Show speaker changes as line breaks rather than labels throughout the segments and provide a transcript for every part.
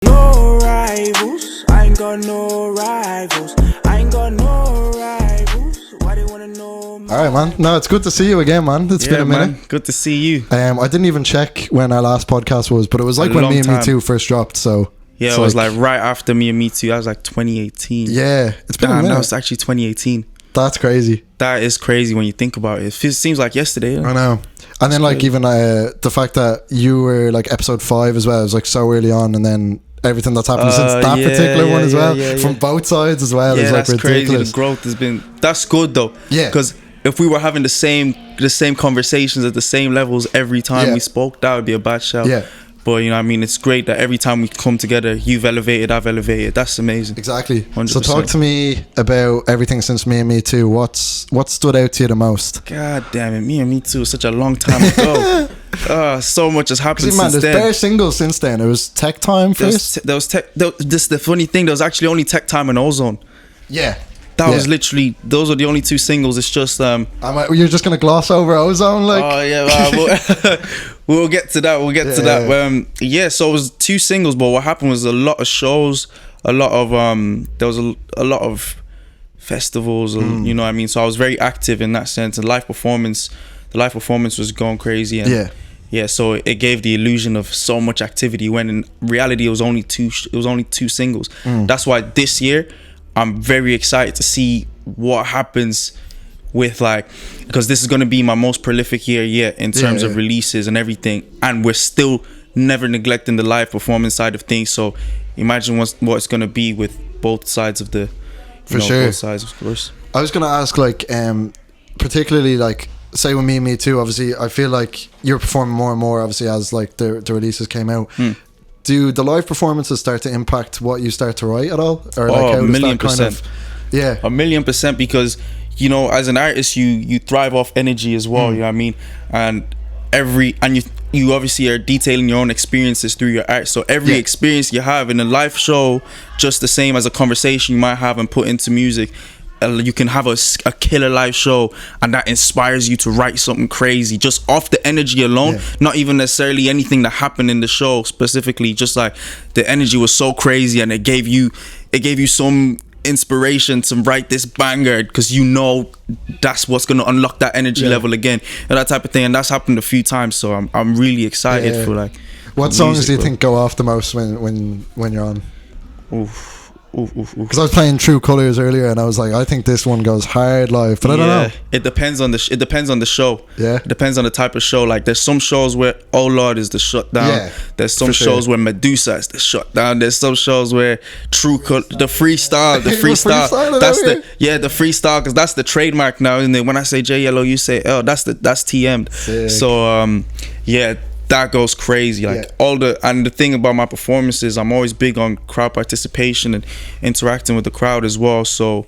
No rivals, I ain't got no rivals. I ain't got no rivals. Why they wanna know?
Alright, man. No, it's good to see you again, man. It's been a minute.
Man. Good to see you.
I didn't even check when our last podcast was, but it was like when Me and Me Too first dropped, so
yeah, it was like right after Me and Me Too. That was like 2018.
Yeah, it's been a minute.
That was actually 2018.
That's crazy.
That is crazy when you think about it. It seems like yesterday.
I know. And then like even the fact that you were like episode 5 as well, it was like so early on, and then everything that's happened since that particular one as well, from both sides as well, is like
that's
ridiculous.
Crazy. The growth has been, that's good though.
Yeah.
Because if we were having the same conversations at the same levels every time we spoke, that would be a bad shout.
Yeah.
But you know what I mean, it's great that every time we come together, you've elevated, I've elevated. That's amazing.
Exactly.
100%.
So talk to me about everything since Me and Me Too. What stood out to you the most?
God damn it, Me and Me Too was such a long time ago. So much has happened since
there's
then.
bare singles since then. It was Tech Time first.
There was the funny thing, there was actually only Tech Time and Ozone.
Yeah.
That was literally, those are the only 2 singles. It's just
you're just gonna gloss over Ozone, like?
Oh yeah, we'll get to that. So it was 2 singles, but what happened was a lot of shows, a lot of there was a lot of festivals, you know what I mean. So I was very active in that sense, and the live performance was going crazy, and so it gave the illusion of so much activity when in reality it was only 2 singles. That's why this year I'm very excited to see what happens with because this is going to be my most prolific year yet in terms of releases and everything, and we're still never neglecting the live performance side of things. So imagine what it's going to be with both sides of both sides, of course. I
was going to ask particularly say with Me and Me Too, obviously I feel like you're performing more and more obviously as the releases came out. Do the live performances start to impact what you start to write at all? Or
how 1,000,000%.
Yeah,
1,000,000%, because you know, as an artist, you thrive off energy as well. You know what I mean? And you obviously are detailing your own experiences through your art. So every experience you have in a live show, just the same as a conversation you might have and put into music. You can have a killer live show, and that inspires you to write something crazy just off the energy alone. Not even necessarily anything that happened in the show specifically, just like the energy was so crazy, and it gave you some inspiration to write this banger, because you know that's what's going to unlock that energy level again, and that type of thing. And that's happened a few times, so I'm really excited for
what songs do you think go off the most when you're on? Because I was playing True Colors earlier, and I was like, I think this one goes hard live, but I don't know.
It depends on the show.
Yeah,
it depends on the type of show. Like there's some shows where Oh Lord is the shutdown. Yeah, there's some shows where Medusa is the shutdown. There's some shows where the freestyle. The freestyle, because that's the trademark now, isn't it? When I say JyellowL, you say that's TM'd. Sick. So that goes crazy. And the thing about my performances, I'm always big on crowd participation and interacting with the crowd as well. So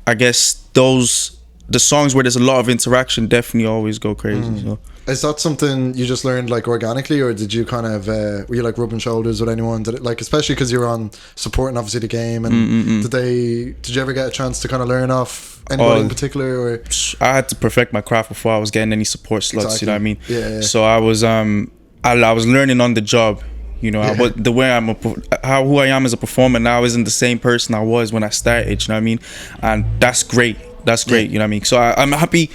I guess the songs where there's a lot of interaction definitely always go crazy. So.
Is that something you just learned organically, or did you kind of were you rubbing shoulders with anyone? Did it, especially because you're on supporting obviously the game, and did you ever get a chance to kind of learn off anybody in particular? Or
I had to perfect my craft before I was getting any support slots. Exactly. You know what I mean?
Yeah.
So I was I was learning on the job. You know, the way who I am as a performer now isn't the same person I was when I started. You know what I mean? And that's great. That's great. You know what I mean? So I'm happy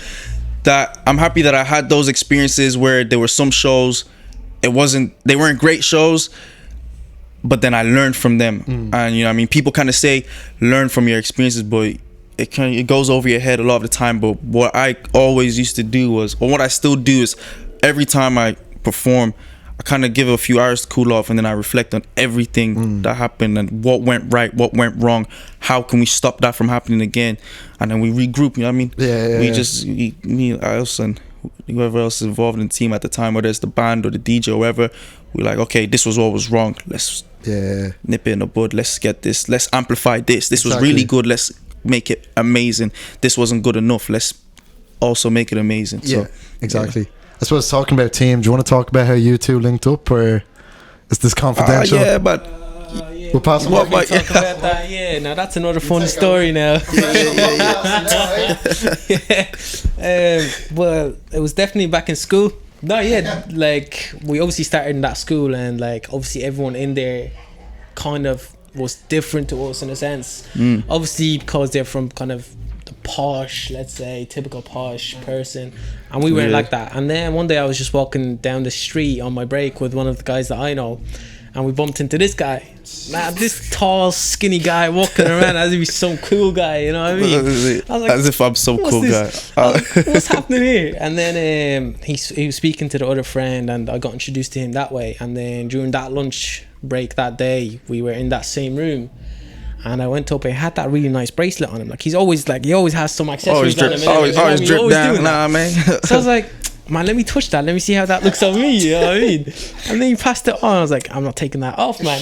that I had those experiences where there were some shows, they weren't great shows, but then I learned from them. And you know what I mean, people kind of say learn from your experiences, but it goes over your head a lot of the time. But what I always used to do or what I still do is, every time I perform, I kind of give a few hours to cool off, and then I reflect on everything that happened and what went right, what went wrong, how can we stop that from happening again, and then we regroup. You know what I mean? Us and whoever else is involved in the team at the time, whether it's the band or the DJ or whoever, we're like, okay, this was what was wrong. Let's nip it in the bud. Let's get this. Let's amplify this. This was really good. Let's make it amazing. This wasn't good enough. Let's also make it amazing.
Yeah, so, exactly. I suppose talking about team, do you want to talk about how you two linked up, or is this confidential?
But
we'll pass it.
Talk about that. Yeah, now that's another funny story now. Well, it was definitely back in school. No, we obviously started in that school, and obviously everyone in there kind of was different to us in a sense. Obviously, because they're from kind of the posh, let's say, typical posh person, and we weren't like that. And then one day I was just walking down the street on my break with one of the guys that I know, and we bumped into this guy. Man, this tall, skinny guy walking around as if he's some cool guy, you know what I mean? I was like,
as if I'm some cool guy.
What's happening here? And then he was speaking to the other friend, and I got introduced to him that way. And then during that lunch break that day, we were in that same room, and I went up and he had that really nice bracelet on him. Like he always has some accessories on him.
Always drip down. Nah, man.
So I was like, man, let me touch that. Let me see how that looks on me. You know what I mean? And then he passed it on. I was like, I'm not taking that off, man.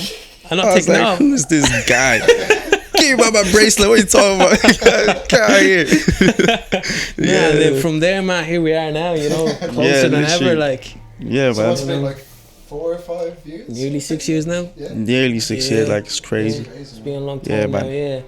I'm not taking it off.
Who's this guy? Give me my bracelet. What are you talking about? Get out of here.
Yeah, and then from there, man, here we are now, you know, closer than ever. Like,
yeah,
So
man.
what's it been, like 4 or 5 years?
nearly 6 years now.
Nearly 6 years. Like, it's crazy.
It's been a long time
Yeah,
now,
man.
yeah.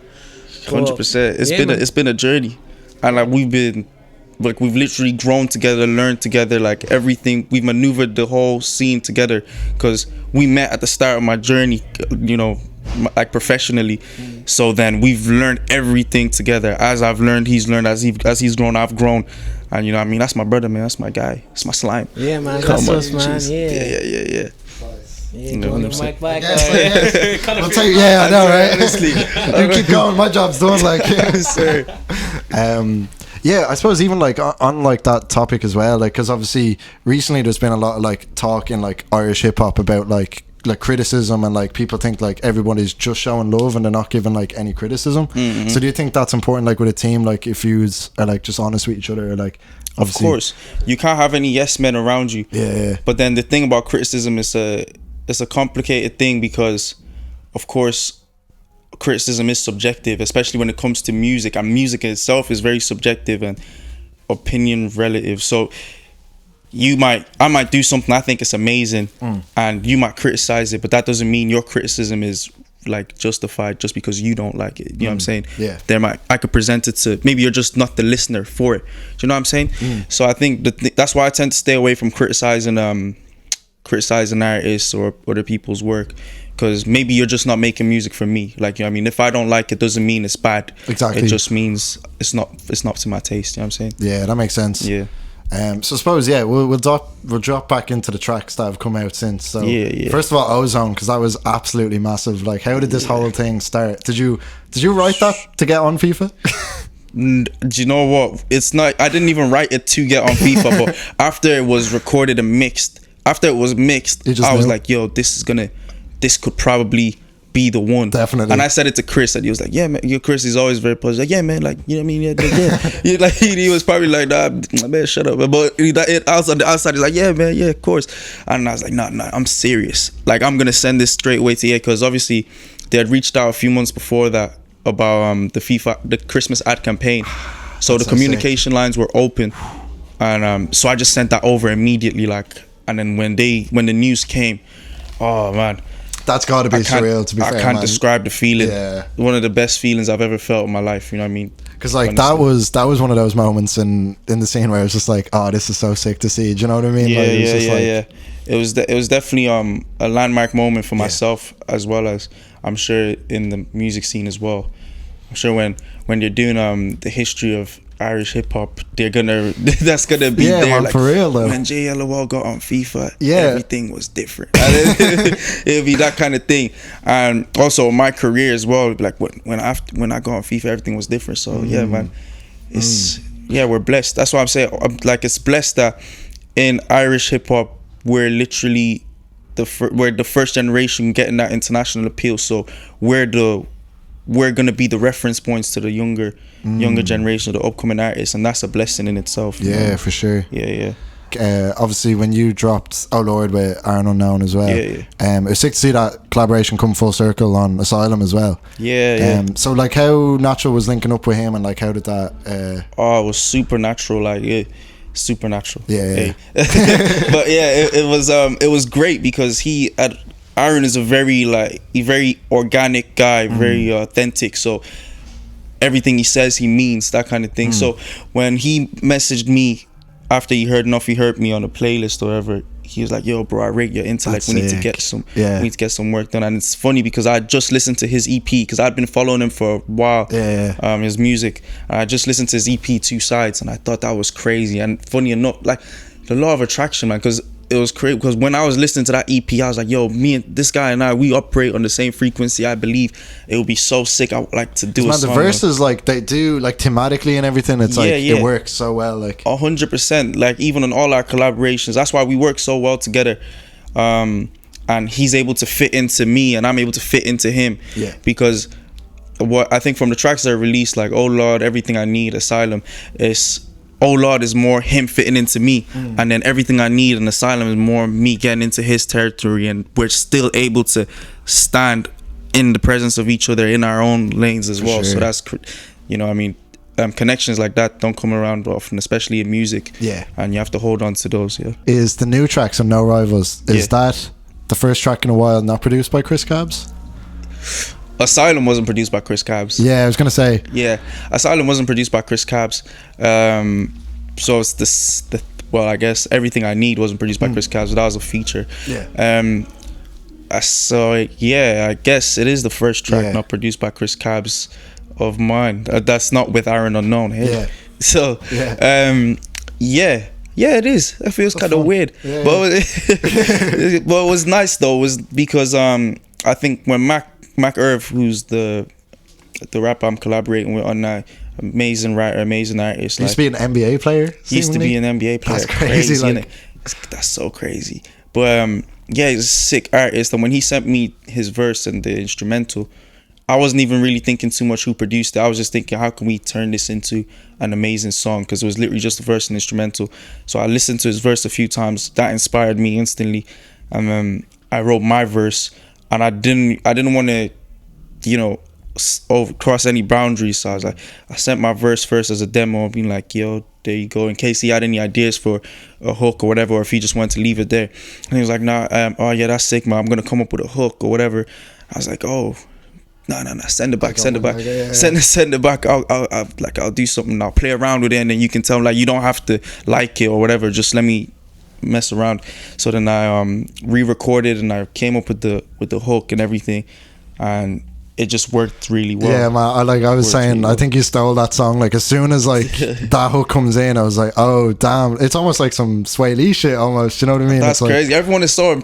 100%.
Yeah,
It's been a journey, and like we've literally grown together, learned together, like everything. We've maneuvered the whole scene together because we met at the start of my journey, you know, like professionally. So then we've learned everything together. As I've learned, he's learned. As he's grown, I've grown. And you know what I mean? That's my brother, man. That's my guy. That's my slime.
Yeah, man.
Come
That's
on.
us, man.
Yeah.
Yeah,
No,
go on the
100%.
mic back.
Yes, I'll tell you, yeah, I know, right?
Honestly.
You keep going, my job's done. Like,
Sir.
yeah, I suppose even like on like that topic as well, like because obviously recently there's been a lot of like talk in like Irish hip hop about like criticism, and like people think like everybody's just showing love and they're not giving like any criticism. So do you think that's important, like with a team, like if you are like just honest with each other, like
Of
obviously,
course, you can't have any yes men around you.
Yeah.
But then the thing about criticism is it's a complicated thing because, of course, criticism is subjective, especially when it comes to music, and music itself is very subjective and opinion relative. So I might do something I think is amazing, and you might criticize it, but that doesn't mean your criticism is like justified just because you don't like it. You know what I'm saying?
Yeah.
I could present it to, maybe you're just not the listener for it. Do you know what I'm saying? So I think that's why I tend to stay away from criticizing artists or other people's work, because maybe you're just not making music for me. Like, you know what I mean? If I don't like it, doesn't mean it's bad.
Exactly.
It just means it's not to my taste. You know what I'm saying?
Yeah, that makes sense.
Yeah.
So I suppose we'll drop back into the tracks that have come out since. So
Yeah.
first of all, Ozone, because that was absolutely massive. Like, how did this whole thing start? Did you write that to get on FIFA?
Do you know what? It's not. I didn't even write it to get on FIFA, but after it was recorded and mixed, I was
knew?
like, yo, this could probably be the one.
Definitely.
And I said it to Chris, and he was like, yeah, man. Chris is always very positive. Like, yeah, man. Like, you know what I mean? Yeah. He was probably like, nah, man, shut up. But outside, he's like, yeah, man, yeah, of course. And I was like, nah, I'm serious. Like, I'm gonna send this straight away to you, because obviously they had reached out a few months before that about the Christmas ad campaign. So the communication lines were open, and so I just sent that over immediately. Like, and then when the news came, oh man.
That's got to be surreal, to be fair.
I can't describe the feeling.
Yeah.
One of the best feelings I've ever felt in my life. You know what I mean?
Because like that was one of those moments in the scene where it was just like, oh, this is so sick to see. Do you know what I mean?
Yeah,
like, it was
It was definitely a landmark moment for myself, as well as I'm sure in the music scene as well. I'm sure when you're doing the history of Irish hip hop, that's gonna be there.
Man,
like,
for real though.
When JyellowL got on FIFA,
Yeah.
everything was different. It'll be that kind of thing. And also my career as well. Like when I got on FIFA, everything was different. So yeah, man, we're blessed. That's what I'm saying. Like, it's blessed that in Irish hip hop we're literally we're the first generation getting that international appeal. So we're gonna be the reference points to the younger generation, the upcoming artists, and that's a blessing in itself.
Yeah,
you know?
for sure.
Yeah.
Obviously, when you dropped "Oh Lord" with Aaron Unknown as well,
Yeah.
It was sick to see that collaboration come full circle on Asylum as well.
Yeah.
So like, how natural was linking up with him, and like, how did that?
It was supernatural. Like, supernatural.
Yeah.
But yeah, it was great because Aaron is a very organic guy, very authentic. So everything he says, he means, that kind of thing. So when he messaged me after he heard me on a playlist or whatever, he was like, yo bro, I rate your intellect.
That's
we need to
sick.
get some
Yeah.
we need to get some work done. And it's funny because I just listened to his EP because I'd been following him for a while. His music, and I just listened to his EP Two Sides, and I thought that was crazy. And funny enough, like the law of attraction, man, because it was crazy. Because when I was listening to that EP, I was like, yo, me and this guy and I, we operate on the same frequency. I believe it would be so sick. I would like to do a
man,
song.
the verses, like they do, like thematically and everything, it's like it works so well, like
100%. Like even on all our collaborations, that's why we work so well together. And he's able to fit into me, and I'm able to fit into him.
Yeah.
Because what I think from the tracks that are released, like Oh Lord, Everything I Need, Asylum, is Oh Lord is more him fitting into me, and then Everything I Need and Asylum is more me getting into his territory, and we're still able to stand in the presence of each other in our own lanes as well.
Sure.
So that's, you know, I mean, connections like that don't come around often, especially in music.
Yeah.
And you have to hold on to those. Yeah.
Is the new tracks on No Rivals, is that the first track in a while not produced by Chris Kabs?
Asylum wasn't produced by Chris Kabs.
Yeah, I was gonna say.
Yeah, Asylum wasn't produced by Chris Kabs. So it's this. Well, I guess Everything I Need wasn't produced by Chris Kabs. But that was a feature.
Yeah.
So yeah, I guess it is the first track not produced by Chris Kabs of mine. That's not with Aaron Unknown. Hey?
Yeah.
So yeah, it is. It feels kind of weird,
Yeah,
but what was nice though was because I think when Mac Irv, who's the rapper I'm collaborating with on that, amazing writer, amazing artist.
He used to be an NBA player.
He used to be an NBA player.
That's crazy.
Like, that's so crazy. But yeah, he's a sick artist. And when he sent me his verse and the instrumental, I wasn't even really thinking too much who produced it. I was just thinking, how can we turn this into an amazing song? Because it was literally just a verse and instrumental. So I listened to his verse a few times. That inspired me instantly. And I wrote my verse, and I didn't want to, you know, cross any boundaries. So I was like, I sent my verse first as a demo, being like, yo, there you go, in case he had any ideas for a hook or whatever, or if he just wanted to leave it there. And he was like, nah, oh yeah, that's sick, man, I'm gonna come up with a hook or whatever. I was like, oh, no, send it back, send it back. I'll do something, I'll play around with it, and then you can tell him, like, you don't have to like it or whatever, just let me mess around. So then I re-recorded, and I came up with the hook and everything, and it just worked really well.
Yeah, man. I was saying, really, I think you stole that song. Like, as soon as like that hook comes in, I was like, oh damn! It's almost like some Sway Lee shit, almost. You know what I mean?
That's
it's
crazy. Like, everyone is so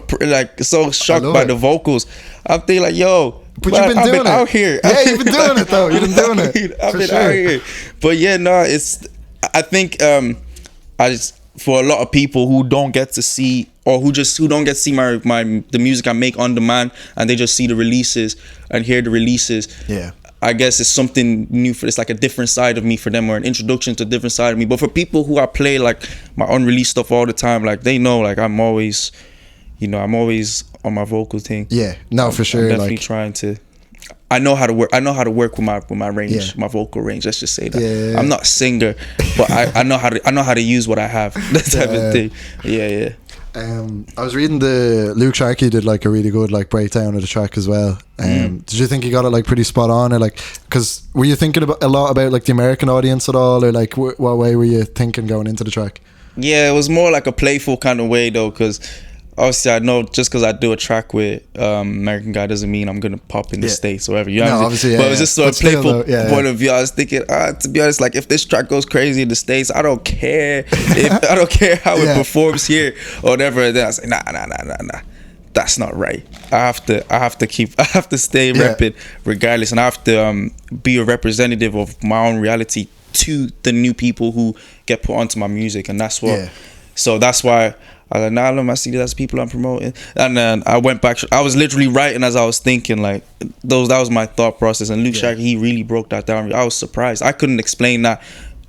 shocked by the vocals. I'm thinking like, yo,
but you've been doing it
out here.
Yeah, you've been doing it though. You've been doing it.
I've been out here. But yeah, no, it's. I think for a lot of people who don't get to see, or who don't get to see the music I make on demand, and they just see the releases and hear the releases.
Yeah.
I guess it's something new it's like a different side of me for them, or an introduction to a different side of me. But for people who I play like my unreleased stuff all the time, like they know, like I'm always on my vocal thing.
Yeah, no, for sure.
I'm definitely trying to. I know how to work with my range, my vocal range. Let's just say that.
Yeah.
I'm not a singer, but I know how to use what I have. That type of thing. Yeah.
I was reading Luke Sharkey did like a really good like breakdown of the track as well. Did you think he got it like pretty spot on, or like, because were you thinking a lot about like the American audience at all, or like what way were you thinking going into the track?
Yeah, it was more like a playful kind of way though, because obviously I know just because I do a track with American guy doesn't mean I'm gonna pop in the States or whatever. You know what I'm saying? But it was just sort of playful point of view. I was thinking, to be honest, like if this track goes crazy in the States, I don't care I don't care how it performs here or whatever. And then I was like, nah. That's not right. I have to stay repping regardless, and I have to be a representative of my own reality to the new people who get put onto my music, and that's what. So that's why I was like, nah, let me see that's people I'm promoting. And then I went back. I was literally writing as I was thinking. Like that was my thought process. And Luke Sharkey, he really broke that down. I was surprised. I couldn't explain that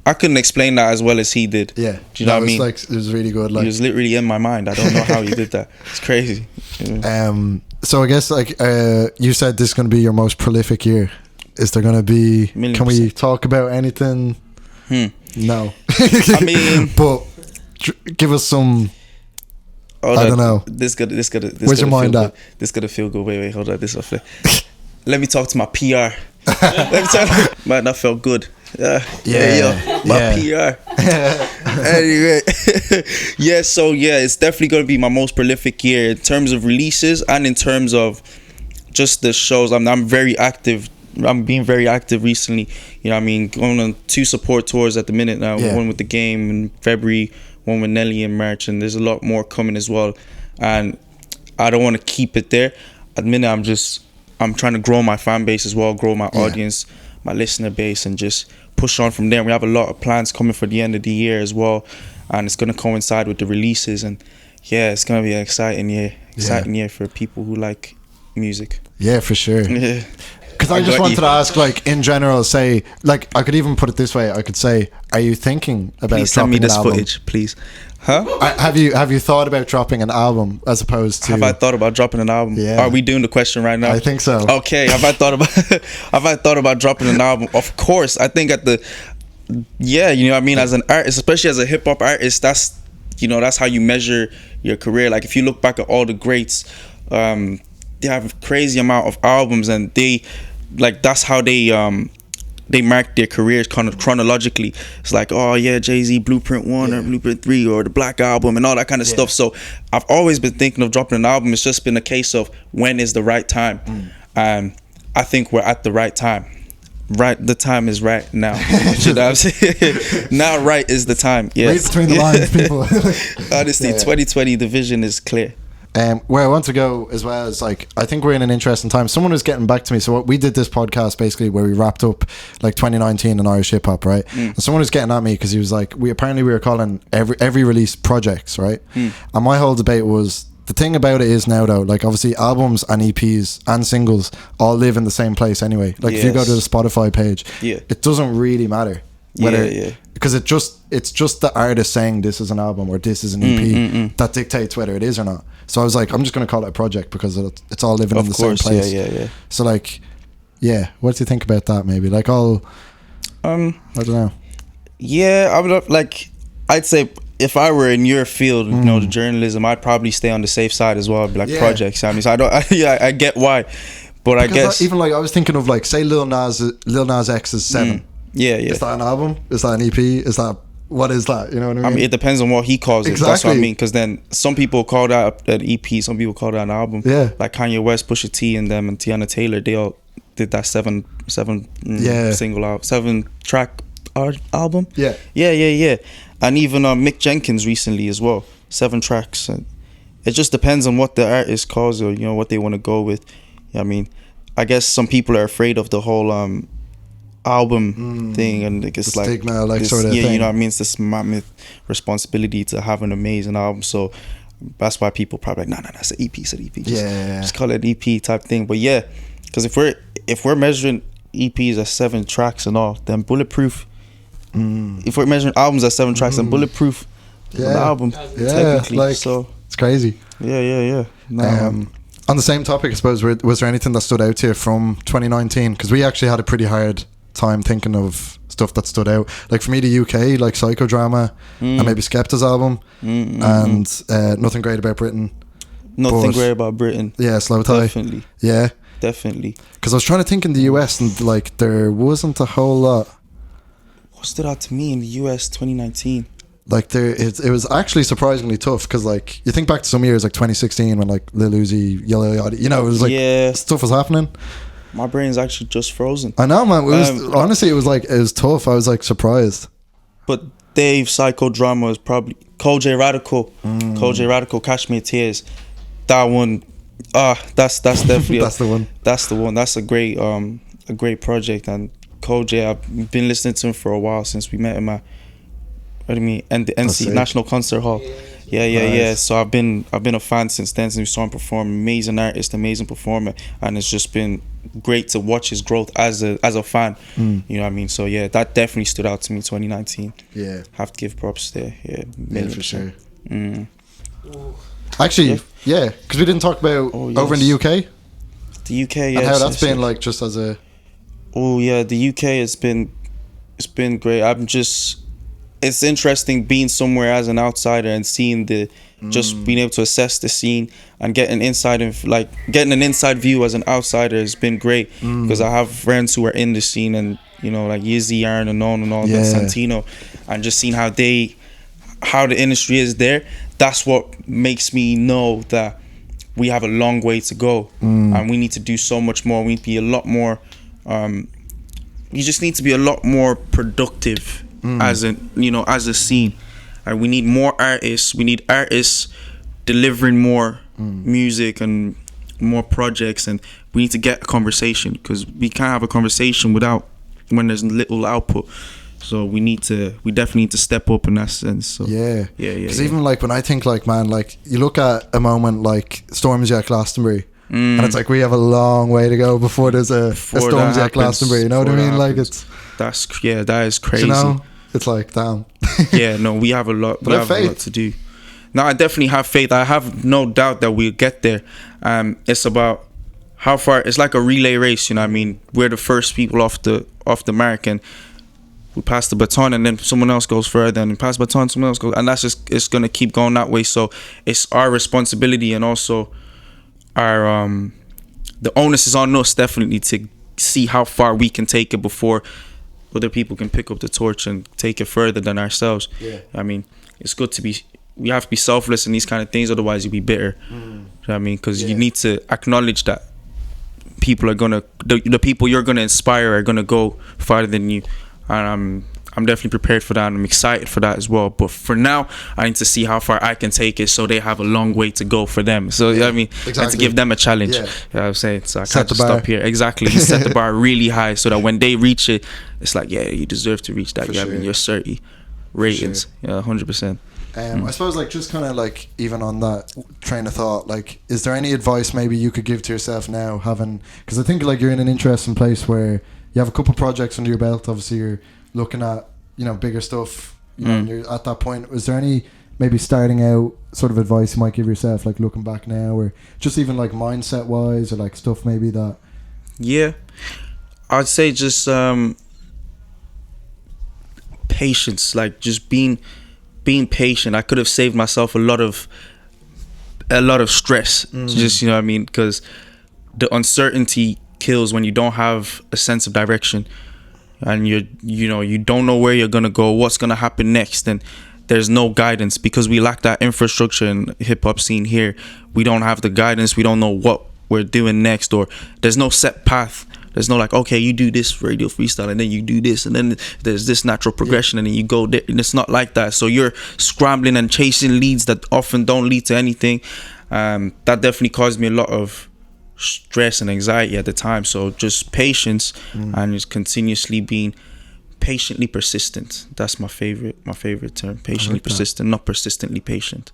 as well as he did.
Yeah,
do you know what I mean?
Like, it was really good. Like,
it was literally in my mind. I don't know how he did that. It's crazy.
So I guess like you said, this is going to be your most prolific year. Is there going to be? 1,000,000%. Can we talk about anything? No.
I mean,
but give us some. I don't know. Where's your mind at?
This gonna feel good. Wait, hold on. Let me talk to my PR. Let me tell you, man, that felt good. My PR. Anyway, so it's definitely going to be my most prolific year in terms of releases and in terms of just the shows. I'm very active. I'm being very active recently. You know what I mean? Going on 2 support tours at the minute now. One with the game in February, one with Nelly in March, and there's a lot more coming as well. And I don't want to keep it there. At the minute, I'm trying to grow my fan base as well, grow my audience, my listener base, and just push on from there. We have a lot of plans coming for the end of the year as well, and it's going to coincide with the releases. And it's going to be an exciting year for people who like music.
Yeah, for sure.
Yeah.
Because I just wanted to ask, like, in general, say, like, I could even put it this way. I could say, are you thinking about
Please send me
dropping
this
an album?
footage, please. Huh?
Have you thought about dropping an album as opposed to?
Have I thought about dropping an album?
Yeah.
Are we doing the question right now?
I think so.
Okay. Have I thought about dropping an album? Of course. I think you know what I mean, as an artist, especially as a hip hop artist, that's how you measure your career. Like, if you look back at all the greats, they have a crazy amount of albums, and that's how they mark their careers kind of chronologically. It's like, oh yeah, Jay-Z Blueprint 1 or Blueprint 3 or the Black Album and all that kind of stuff. So I've always been thinking of dropping an album. It's just been a case of when is the right time. And I think we're at the right time. Right, the time is right now. You know what I'm saying? Now right is the time. Yes.
Read between the lines, people.
Honestly, 2020, the vision is clear.
Where I want to go as well is, like, I think we're in an interesting time. Someone was getting back to me. So we did this podcast basically where we wrapped up like 2019 in Irish hip hop, right? And someone was getting at me because he was like, we were calling every release projects, right? And my whole debate was, the thing about it is now though, like, obviously albums and EPs and singles all live in the same place anyway. Like, if you go to the Spotify page, it doesn't really matter whether because it's just the artist saying this is an album or this is an EP that dictates whether it is or not. So I was like, I'm just going to call it a project because it's all living in the same place. So like, what do you think about that? Maybe like I don't know.
Yeah, I would like. I'd say if I were in your field, the journalism, I'd probably stay on the safe side as well. I'd be like projects. I mean, so I get why, but because I guess
even like I was thinking of like, say Lil Nas X's 7. Is that an album? Is that an EP? Is that, what is that? You know what I mean?
I mean, it depends on what he calls it.
Exactly.
That's what I mean. Because then some people call that an EP, some people call that an album.
Yeah.
Like Kanye West, Pusha T, and them, and Tiana Taylor, they all did that 7 single album, 7-track album. Yeah. And even Mick Jenkins recently as well, 7 tracks. And it just depends on what the artist calls or what they want to go with. I mean, I guess some people are afraid of the whole album thing, and it's
the
like
stigma, like,
this,
sort of thing.
you know what I mean, it's this mammoth responsibility to have an amazing album. So that's why people probably like, nah, it's an EP, just call it an EP type thing. But yeah, because if we're measuring EPs as 7 tracks and all, then Bulletproof, if we're measuring albums as 7 tracks, then Bulletproof is an album technically.
Like,
so
it's crazy.
Yeah. No,
on the same topic, I suppose, was there anything that stood out to you from 2019? Because we actually had a pretty hard time thinking of stuff that stood out. Like, for me, the UK, like Psychodrama and maybe Skepta's album, and Nothing Great About Britain.
Nothing Great About Britain.
Yeah, Slow Tie.
Definitely.
Yeah.
Definitely.
Because I was trying to think in the US, and like there wasn't a whole lot.
What stood out to me in the US 2019?
Like it was actually surprisingly tough, because like you think back to some years like 2016 when like Lil Uzi, JyellowL, it was like stuff was happening.
My brain's actually just frozen.
I know, man. It was honestly, it was tough. I was like surprised.
But Dave, Psychodrama is probably Cole J Radical, Cashmere Tears. That one, that's definitely
that's the one.
That's the one. That's a great project. And Cole J, I've been listening to him for a while since we met him at and the NC National Concert Hall. Yeah. So I've been a fan since then, since we saw him perform. Amazing artist, amazing performer, and it's just been great to watch his growth as a fan. You know what I mean? So yeah, that definitely stood out to me. 2019. Yeah, have to give props there. Yeah,
for sure. Actually, because we didn't talk about over in the UK.
The UK,
and how that's been like, just as a.
Oh yeah, the UK it's been great. it's interesting being somewhere as an outsider and seeing just being able to assess the scene and getting an inside view as an outsider has been great, because I have friends who are in the scene, and you know, like Yizzy, Aaron, and all that, Santino, and just seeing how the industry is there. That's what makes me know that we have a long way to go, and we need to do so much more. We need to be a lot more. You just need to be a lot more productive as a scene. And we need more artists. We need artists delivering more music and more projects, and we need to get a conversation, because we can't have a conversation when there's little output. So we definitely need to step up in that sense. So
yeah. Because even like when I think like, man, like you look at a moment like Stormzy at Glastonbury, and it's like we have a long way to go before there's a Stormzy at Glastonbury. You know what I mean? Like
that is crazy.
You know, it's like damn.
Yeah, no, we have a lot.
But
we have a lot to do. No, I definitely have faith. I have no doubt that we'll get there. It's about how far. It's like a relay race. You know what I mean? We're the first people off the mark, and we pass the baton, and then someone else goes further, and pass the baton, someone else goes, and that's just, it's gonna keep going that way. So it's our responsibility, and also our the onus is on us, definitely, to see how far we can take it before other people can pick up the torch and take it further than ourselves. I mean, it's good to be. We have to be selfless in these kind of things, otherwise you'll be bitter. You know what I mean? Because you need to acknowledge that people are gonna, the people you're gonna inspire are gonna go farther than you, and I'm definitely prepared for that, and I'm excited for that as well. But for now, I need to see how far I can take it, so they have a long way to go for them. So you know what I mean, and to give them a challenge. You know what I'm saying? So I can't just stop here. Exactly, you set the bar really high, so that when they reach it, it's like, yeah, you deserve to reach that. You know what I mean? Your 30 ratings, 100%.
I suppose, like, just kind of like, even on that train of thought, like, is there any advice maybe you could give to yourself now, having, because I think like you're in an interesting place where you have a couple projects under your belt. Obviously you're looking at, you know, bigger stuff, you know, and you're at that point. Was there any maybe starting out sort of advice you might give yourself, like looking back now, or just even like mindset wise, or like stuff maybe that?
Yeah, I'd say just patience, like just being patient. I could have saved myself a lot of stress. Just, you know what I mean, because the uncertainty kills when you don't have a sense of direction, and you don't know where you're gonna go, what's gonna happen next, and there's no guidance, because we lack that infrastructure in hip-hop scene here. We don't have the guidance. We don't know what we're doing next, or there's no set path. There's no like, okay, you do this radio freestyle, and then you do this, and then there's this natural progression, and then you go there. And it's not like that. So you're scrambling and chasing leads that often don't lead to anything. That definitely caused me a lot of stress and anxiety at the time. So just patience, and just continuously being patiently persistent. That's my favorite term. Patiently persistent, not persistently patient.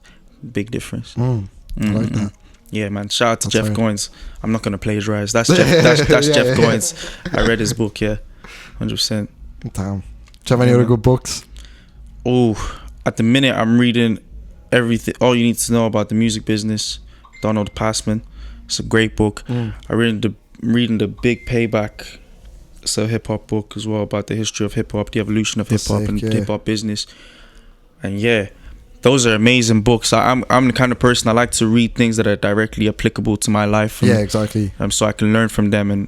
Big difference. I like that. Yeah, man. Shout out to Jeff Goins. I'm not gonna plagiarize. That's Jeff. That's Jeff Goins. I read his book. 100%.
Damn. Do you have any other good books?
Oh, at the minute I'm reading everything. All you need to know about the music business. Donald Passman. It's a great book. I'm reading the Big Payback. It's a hip hop book as well, about the history of hip hop, the evolution of hip hop, and hip hop business. And yeah, those are amazing books. I'm the kind of person, I like to read things that are directly applicable to my life. And,
exactly.
So I can learn from them and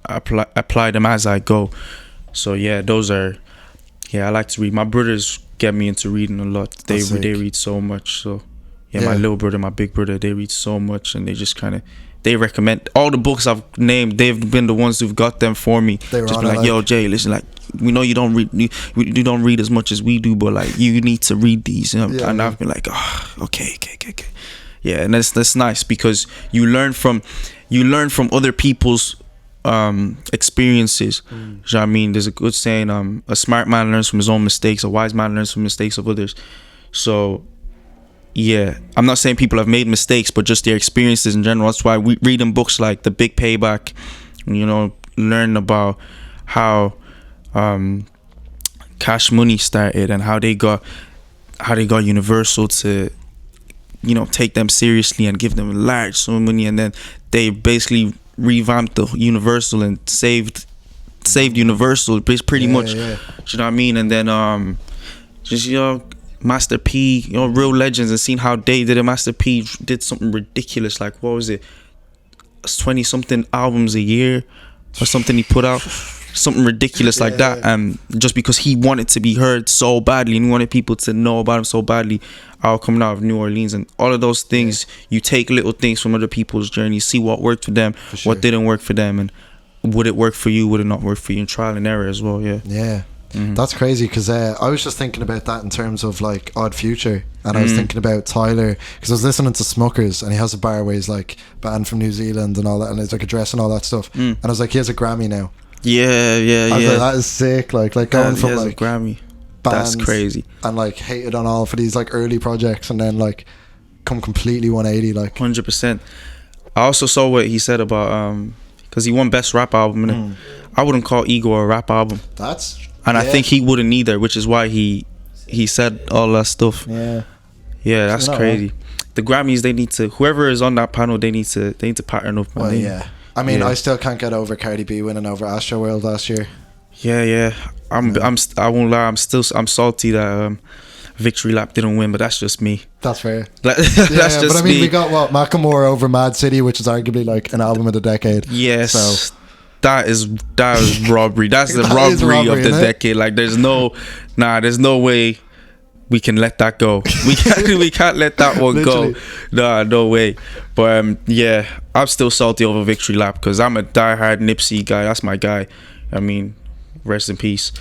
apply them as I go. So yeah, those are. Yeah, I like to read. My brothers get me into reading a lot. They read so much. So yeah, my little brother, my big brother, they read so much, and they just kind of. They recommend all the books I've named. They've been the ones who've got them for me. Just be like, yo, Jay, listen, like, we know you don't read, you don't read as much as we do, but like, you need to read these. You know? And I've been like, oh, okay. Yeah, and that's nice, because you learn from other people's experiences. You know what I mean? There's a good saying, a smart man learns from his own mistakes, a wise man learns from mistakes of others. So yeah, I'm not saying people have made mistakes, but just their experiences in general. That's why we reading books like The Big Payback, you know, learn about how Cash Money started, and how they got Universal to, you know, take them seriously and give them a large sum of money, and then they basically revamped the Universal and saved Universal pretty much. You know what I mean? And then just, you know, Master P, you know, real legends, and seeing how they did it. Master P did something ridiculous, like, what was it, 20 something albums a year or something he put out, something ridiculous like that, just because he wanted to be heard so badly and he wanted people to know about him so badly, out coming out of New Orleans. And all of those things, you take little things from other people's journey, see what worked for them, what didn't work for them, and would it work for you, would it not work for you, and trial and error as well.
That's crazy, because I was just thinking about that in terms of like Odd Future, and I was thinking about Tyler, because I was listening to Smuckers, and he has a bar where he's like banned from New Zealand and all that, and he's like addressing all that stuff, and I was like, he has a Grammy now. I was like, that is sick, like going from like
a Grammy,
bands,
that's crazy,
and like hated on all for these like early projects, and then like come completely 180, like
100%. I also saw what he said about because he won best rap album, innit? I wouldn't call Ego a rap album. I think he wouldn't either, which is why he said all that stuff. That's crazy. The Grammys, they need to, whoever is on that panel, they need to pattern up.
I mean, I still can't get over Cardi B winning over Astroworld last year.
I won't lie, I'm salty that Victory Lap didn't win, but that's just me.
That's fair.
That's just
but I mean,
me.
we got Macklemore over Mad City, which is arguably like an album of the decade.
Yes.
So
that is robbery. That's the robbery of the decade. Like, there's no way we can let that go. We can't let that one go. No way. But I'm still salty over Victory Lap, because I'm a diehard Nipsey guy. That's my guy. I mean, rest in peace.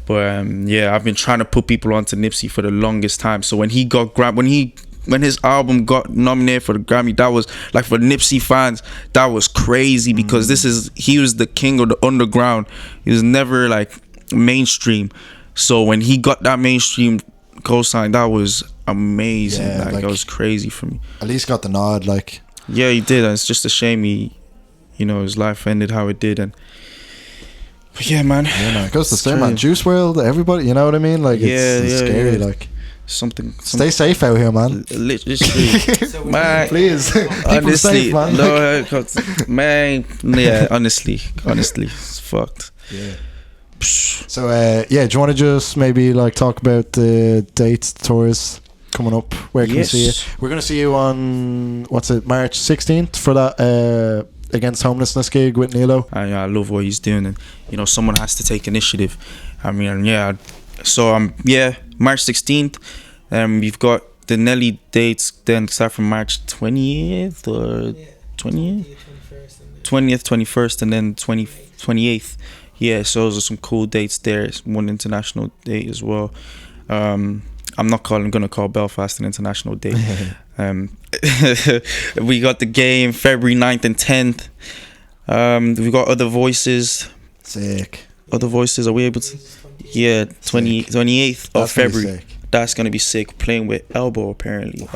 But I've been trying to put people onto Nipsey for the longest time. So when he got when his album got nominated for the Grammy, that was like, for Nipsey fans, that was crazy, because he was the king of the underground. He was never like mainstream. So when he got that mainstream cosign, that was amazing. Like, that was crazy for me.
At least got the nod, like. Yeah,
he did. And it's just a shame his life ended how it did. But man.
It goes to say, man, Juice WRLD, everybody, you know what I mean? Like, it's scary, like.
Something.
Stay safe out here, man.
Literally, man.
Please, keep
honestly,
them safe, man.
Man. Yeah, honestly, it's fucked.
So, do you want to just maybe like talk about the dates, the tours coming up? Where can we see you? We're gonna see you on March 16th for that Against Homelessness gig with Nilo.
I love what he's doing, and someone has to take initiative. I mean, so March 16th. We've got the Nelly dates then start from March 20th or 20th, 21st, and then 28th. So those are some cool dates there. It's one international date as well. I'm gonna call Belfast an international date. We got the game February 9th and 10th. We got Other Voices.
Sick.
Other Voices, are we able to? 28th of February. That's gonna be sick. Playing with Elbow apparently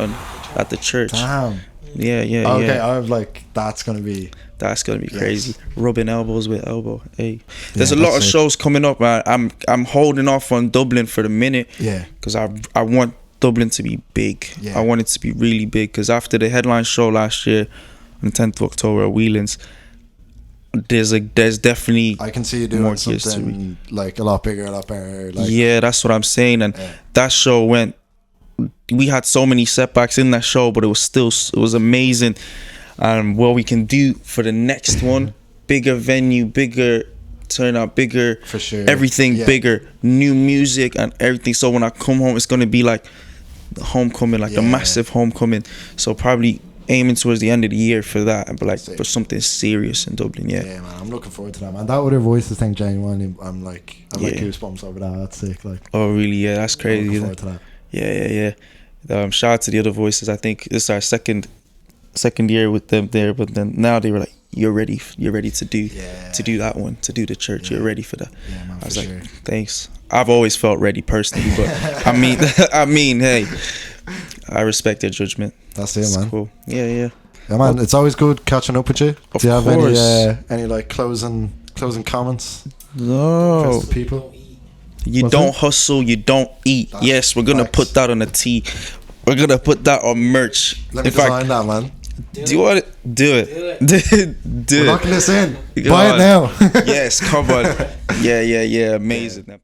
at the church.
Damn.
Okay,
I'm like, that's gonna be
crazy. Rubbing elbows with Elbow. Hey, there's a lot of shows coming up, man. I'm holding off on Dublin for the minute. Because I want Dublin to be big. I want it to be really big, because after the headline show last year on the 10th of October at Whelan's, there's definitely,
I can see you doing something like a lot bigger, a lot better. Like,
that's what I'm saying. And that show we had so many setbacks in that show, but it was amazing. What we can do for the next one, bigger venue, bigger turnout, bigger,
for sure,
everything bigger, new music and everything. So when I come home, it's gonna be like the homecoming, like the massive homecoming. So probably aiming towards the end of the year for that, but like for something serious in Dublin. Man,
I'm looking forward to that, man. That Other Voices thing, genuinely, I'm like goosebumps over that. That's sick. Like,
oh really? That's crazy.
I'm looking forward to
that. Shout out to the Other Voices. I think this is our second year with them there, but then now they were like, you're ready to do that one, to do the church. You're ready for that.
Man,
I was like, thanks. I've always felt ready personally, but I mean, hey, I respect their judgment.
That's it, man.
Cool. Yeah,
man. It's always good catching up with you.
Of
Do you have
course.
any like closing comments?
No.
For the people.
You don't hustle, you don't eat. Yes, we're gonna put that on a tee. We're gonna put that on merch.
Let me design that, man.
Do you want it? Do it. Do
We're
it.
locking this in. Buy it now.
Yes, come on. Yeah. Amazing.